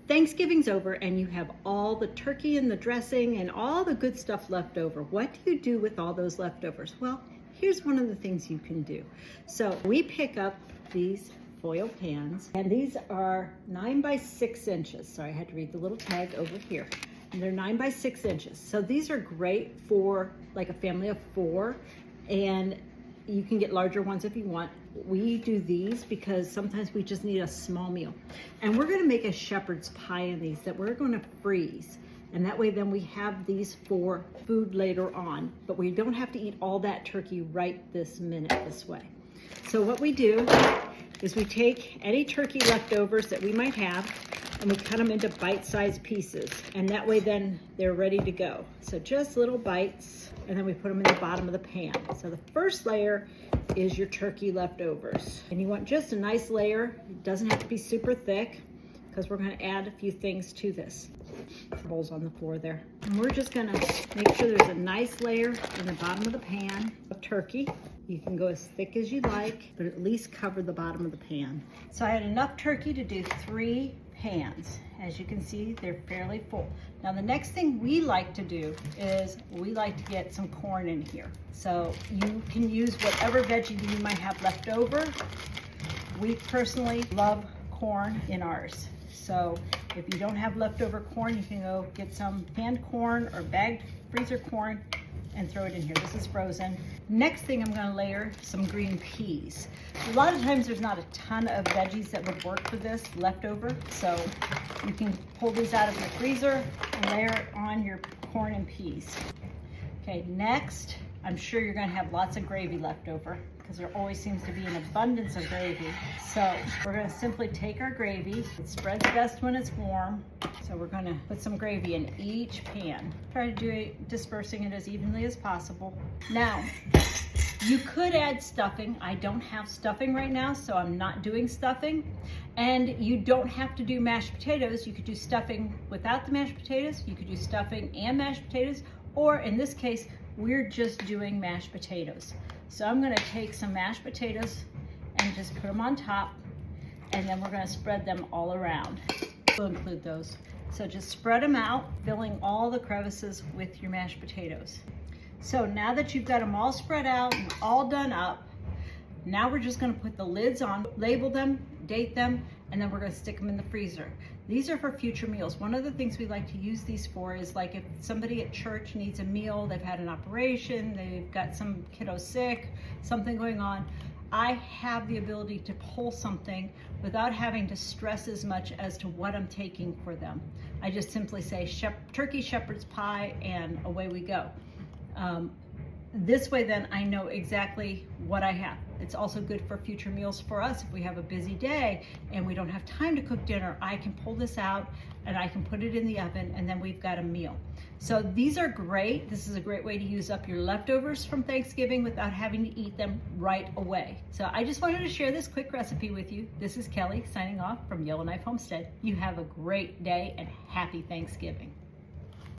Thanksgiving's over and you have all the turkey and the dressing and all the good stuff left over. What do you do with all those leftovers? Well, here's one of the things you can do. So we pick up these foil pans, and these are 9 by 6 inches. Sorry, I had to read the little tag over here. And they're 9 by 6 inches. So these are great for like a family of 4, and you can get larger ones if you want. We do these because sometimes we just need a small meal. And we're gonna make a shepherd's pie in these that we're gonna freeze. And that way then we have these for food later on, but we don't have to eat all that turkey right this minute this way. So what we do is we take any turkey leftovers that we might have and we cut them into bite-sized pieces. And that way then they're ready to go. So just little bites, and then we put them in the bottom of the pan. So the first layer is your turkey leftovers. And you want just a nice layer. It doesn't have to be super thick because we're gonna add a few things to this. Bowls on the floor there. And we're just gonna make sure there's a nice layer in the bottom of the pan of turkey. You can go as thick as you like, but at least cover the bottom of the pan. So I had enough turkey to do 3 pans. As you can see, they're fairly full. Now the next thing we like to do is we like to get some corn in here. So you can use whatever veggie you might have left over. We personally love corn in ours. So if you don't have leftover corn, you can go get some canned corn or bagged freezer corn and throw it in here. This is frozen. Next thing, I'm gonna layer some green peas. A lot of times there's not a ton of veggies that would work for this leftover, so you can pull these out of your freezer and layer it on your corn and peas. Okay, next, I'm sure you're gonna have lots of gravy left over because there always seems to be an abundance of gravy. So we're gonna simply take our gravy. It spreads best when it's warm. So we're gonna put some gravy in each pan. Try to do it, dispersing it as evenly as possible. Now, you could add stuffing. I don't have stuffing right now, so I'm not doing stuffing. And you don't have to do mashed potatoes. You could do stuffing without the mashed potatoes. You could do stuffing and mashed potatoes. Or in this case, we're just doing mashed potatoes. So I'm gonna take some mashed potatoes and just put them on top, and then we're gonna spread them all around. We'll include those. So just spread them out, filling all the crevices with your mashed potatoes. So now that you've got them all spread out and all done up, now we're just gonna put the lids on, label them, date them, and then we're gonna stick them in the freezer. These are for future meals. One of the things we like to use these for is like if somebody at church needs a meal, they've had an operation, they've got some kiddo sick, something going on, I have the ability to pull something without having to stress as much as to what I'm taking for them. I just simply say turkey shepherd's pie and away we go. This way then I know exactly what I have. It's also good for future meals for us. If we have a busy day and we don't have time to cook dinner, I can pull this out and I can put it in the oven, and then we've got a meal. So these are great. This is a great way to use up your leftovers from Thanksgiving without having to eat them right away. So I just wanted to share this quick recipe with you. This is Kelly signing off from Yellowknife Homestead. You have a great day and happy Thanksgiving.